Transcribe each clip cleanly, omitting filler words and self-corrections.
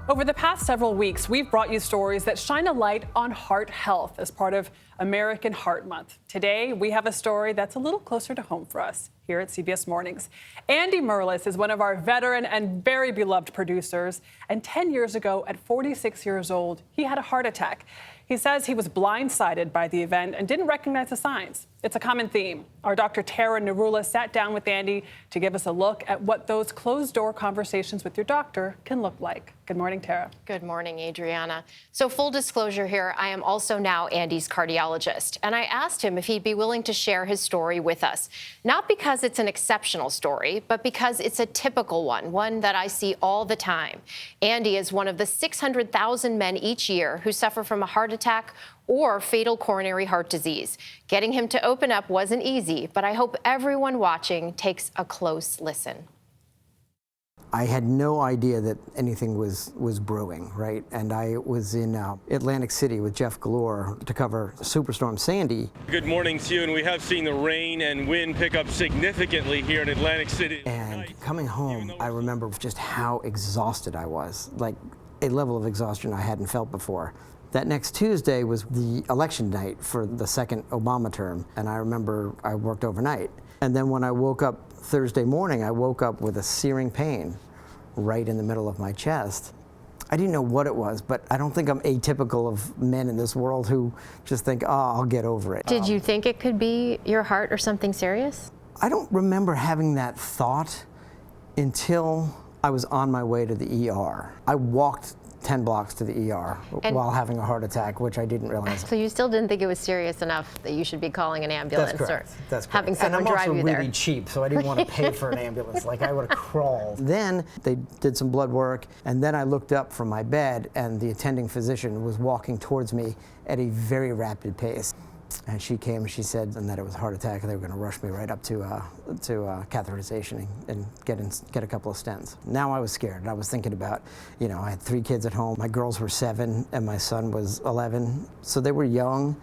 Over the past several weeks, we've brought you stories that shine a light on heart health as part of American Heart Month. Today, we have a story that's a little closer to home for us here at CBS Mornings. Andy Merlis is one of our veteran and very beloved producers. And 10 years ago, at 46 years old, he had a heart attack. He says he was blindsided by the event and didn't recognize the signs. It's a common theme. Our Dr. Tara Narula sat down with Andy to give us a look at what those closed-door conversations with your doctor can look like. Good morning, Tara. Good morning, Adriana. So full disclosure here, I am also now Andy's cardiologist, and I asked him if he'd be willing to share his story with us. Not because it's an exceptional story, but because it's a typical one that I see all the time. Andy is one of the 600,000 men each year who suffer from a heart attack or fatal coronary heart disease. Getting him to open up wasn't easy, but I hope everyone watching takes a close listen. I had no idea that anything was brewing, right? And I was in Atlantic City with Jeff Galore to cover Superstorm Sandy. Good morning to you, and we have seen the rain and wind pick up significantly here in Atlantic City. And coming home, I remember just how exhausted I was, like a level of exhaustion I hadn't felt before. That next Tuesday was the election night for the second Obama term, and I remember I worked overnight. And then when I woke up Thursday morning, I woke up with a searing pain right in the middle of my chest. I didn't know what it was, but I don't think I'm atypical of men in this world who just think, oh, I'll get over it. Did you think it could be your heart or something serious? I don't remember having that thought until I was on my way to the ER. I walked 10 blocks to the ER while having a heart attack, which I didn't realize. So you still didn't think it was serious enough that you should be calling an ambulance? That's correct. Or That's correct. having someone drive you there? And I'm also really cheap, so I didn't want to pay for an ambulance. Like, I would have crawled. Then they did some blood work, and then I looked up from my bed, and the attending physician was walking towards me at a very rapid pace. And she came and she said that it was a heart attack, and they were going to rush me right up to catheterization and get a couple of stents. Now I was scared, and I was thinking about, I had 3 kids at home. My girls were 7, and my son was 11. So they were young,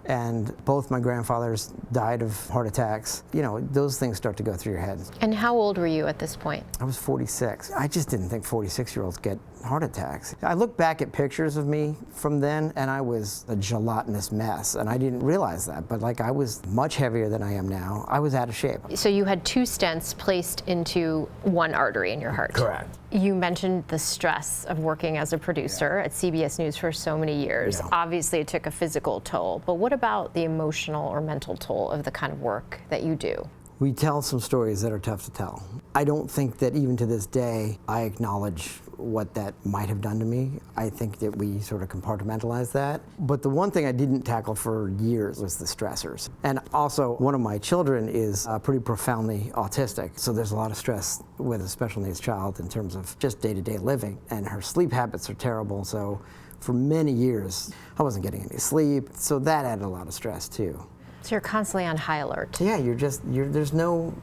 and both my grandfathers died of heart attacks. Those things start to go through your head. And how old were you at this point? I was 46. I just didn't think 46-year-olds get heart attacks. I look back at pictures of me from then, and I was a gelatinous mess, and I didn't realize that, but I was much heavier than I am now. I was out of shape. So you had 2 stents placed into one artery in your heart. Correct. You mentioned the stress of working as a producer at CBS News for so many years. Yeah. Obviously, it took a physical toll, but what about the emotional or mental toll of the kind of work that you do? We tell some stories that are tough to tell. I don't think that even to this day, I acknowledge what that might have done to me. I think that we sort of compartmentalize that. But the one thing I didn't tackle for years was the stressors. And also, one of my children is pretty profoundly autistic. So there's a lot of stress with a special needs child in terms of just day-to-day living. And her sleep habits are terrible. So for many years, I wasn't getting any sleep. So that added a lot of stress too. So you're constantly on high alert. Yeah, there's no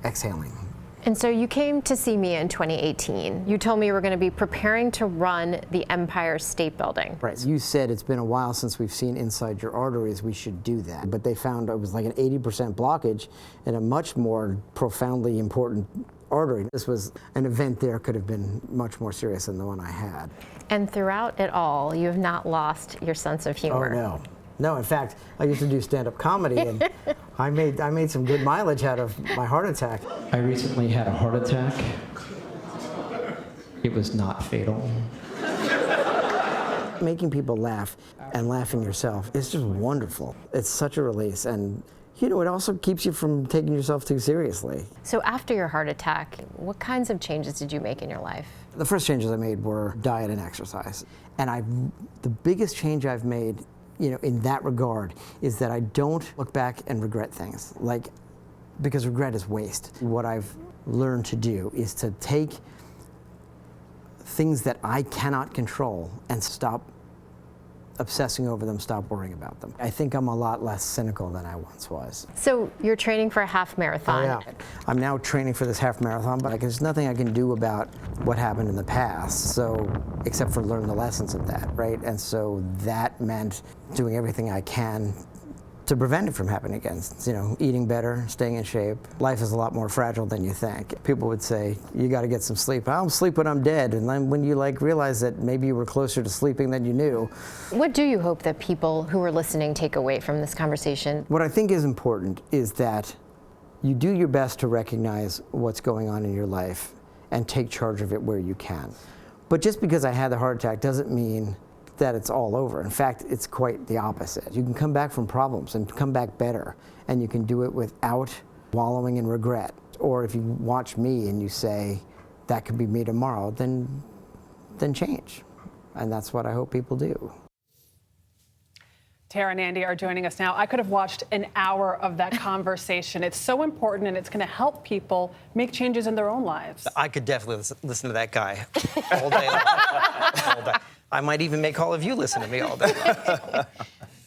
exhaling. And so you came to see me in 2018. You told me you were going to be preparing to run the Empire State Building. Right. You said it's been a while since we've seen inside your arteries. We should do that. But they found it was like an 80% blockage in a much more profoundly important artery. This was an event there could have been much more serious than the one I had. And throughout it all, you have not lost your sense of humor. Oh, no. No, in fact, I used to do stand-up comedy, and I made some good mileage out of my heart attack. I recently had a heart attack. It was not fatal. Making people laugh and laughing yourself is just wonderful. It's such a release, and it also keeps you from taking yourself too seriously. So after your heart attack, what kinds of changes did you make in your life? The first changes I made were diet and exercise. And the biggest change I've made in that regard is that I don't look back and regret things, because regret is waste. What I've learned to do is to take things that I cannot control and stop obsessing over them, stop worrying about them. I think I'm a lot less cynical than I once was. So you're training for a half marathon. Oh, yeah. I'm now training for this half marathon, but there's nothing I can do about what happened in the past, except for learn the lessons of that, right? And so that meant doing everything I can to prevent it from happening again. You know, eating better, staying in shape. Life is a lot more fragile than you think. People would say, you got to get some sleep. I'll sleep when I'm dead. And then when you realize that maybe you were closer to sleeping than you knew. What do you hope that people who are listening take away from this conversation? What I think is important is that you do your best to recognize what's going on in your life and take charge of it where you can. But just because I had the heart attack doesn't mean that it's all over. In fact, it's quite the opposite. You can come back from problems and come back better, and you can do it without wallowing in regret. Or if you watch me and you say, that could be me tomorrow, then change. And that's what I hope people do. Tara and Andy are joining us now. I could have watched an hour of that conversation. It's so important, and it's going to help people make changes in their own lives. I could definitely listen to that guy all day long. All day. I might even make all of you listen to me all day.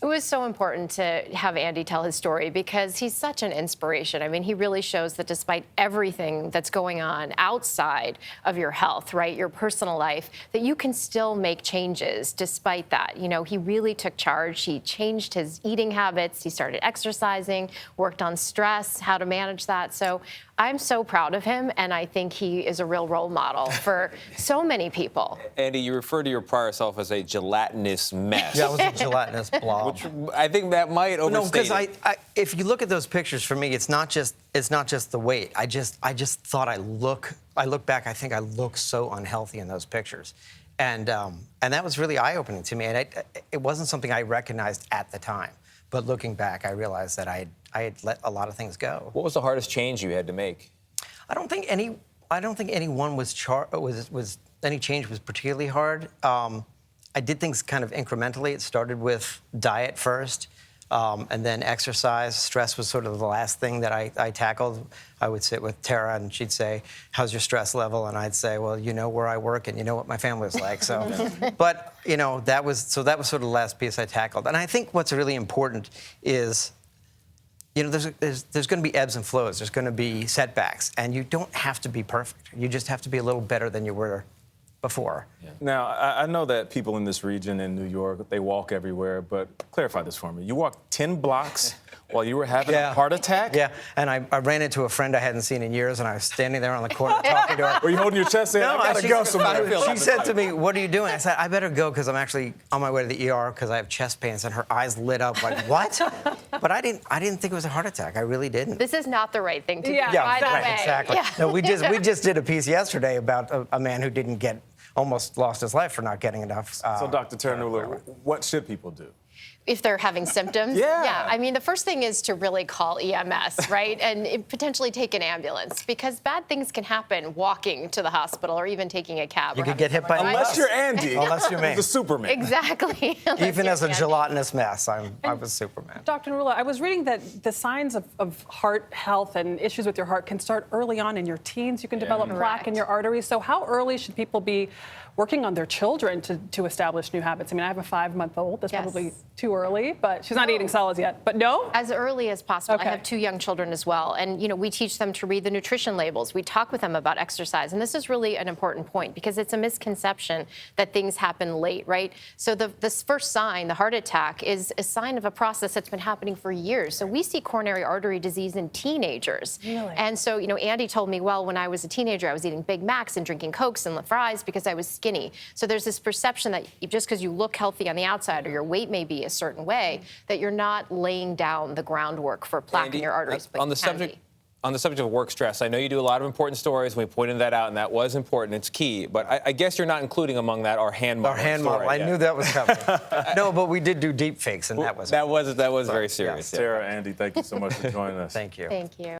It was so important to have Andy tell his story because he's such an inspiration. I mean, he really shows that despite everything that's going on outside of your health, right, your personal life, that you can still make changes despite that. You know, he really took charge. He changed his eating habits. He started exercising, worked on stress, how to manage that. So I'm so proud of him, and I think he is a real role model for so many people. Andy, you referred to your prior self as a gelatinous mess. Yeah, I was a gelatinous blob. Which I think that might overstate No, because it. if you look at those pictures, for me, it's not just the weight. I just thought I look back, I think I look so unhealthy in those pictures, and that was really eye-opening to me. And it wasn't something I recognized at the time, but looking back, I realized that I had let a lot of things go. What was the hardest change you had to make? I don't think any one any change was particularly hard. I did things kind of incrementally. It started with diet first, and then exercise. Stress was sort of the last thing that I tackled. I would sit with Tara, and she'd say, "How's your stress level?" And I'd say, "Well, you know where I work, and you know what my family was like." So, but you know, that was sort of the last piece I tackled. And I think what's really important is, you know, there's going to be ebbs and flows. There's going to be setbacks, and you don't have to be perfect. You just have to be a little better than you were before. Yeah. Now, I know that people in this region in New York, they walk everywhere, but clarify this for me. You walked 10 blocks while you were having a heart attack? Yeah, and I ran into a friend I hadn't seen in years, and I was standing there on the corner talking to her. Were you holding your chest saying, No, I gotta go somewhere? She said to me, "What are you doing?" I said, "I better go because I'm actually on my way to the ER because I have chest pains." And her eyes lit up like, "What?" But I didn't think it was a heart attack. I really didn't. This is not the right thing to do, Yeah, by the right, way. exactly. Yeah. No, we just did a piece yesterday about a man who almost lost his life for not getting enough. So, Dr. Narula, what should people do? If they're having symptoms? Yeah. I mean, the first thing is to really call EMS, right? And potentially take an ambulance because bad things can happen walking to the hospital or even taking a cab. You could get hit by a bus. Unless you're Andy. Unless you're me. The Superman. Exactly. Even as a gelatinous mess, I was Superman. Dr. Narula, I was reading that the signs of heart health and issues with your heart can start early on in your teens. You can develop plaque in your arteries. So how early should people be working on their children to establish new habits? I mean, I have a 5-month-old. That's probably too early, but she's not eating solids yet. But no? As early as possible. Okay. I have 2 young children as well. And, you know, we teach them to read the nutrition labels. We talk with them about exercise. And this is really an important point because it's a misconception that things happen late, right? So this first sign, the heart attack, is a sign of a process that's been happening for years. So we see coronary artery disease in teenagers. Really? And so, you know, Andy told me, well, when I was a teenager, I was eating Big Macs and drinking Cokes and fries because I was skinny. So there's this perception that just because you look healthy on the outside or your weight may be a certain way, that you're not laying down the groundwork for plaque Andy, in your arteries. But on the subject of work stress, I know you do a lot of important stories. We pointed that out, and that was important. It's key. But I guess you're not including among that our hand model. Our hand model. I knew that was coming. No, but we did do deep fakes, and that was very serious. Tara, Andy, thank you so much for joining us. Thank you. Thank you.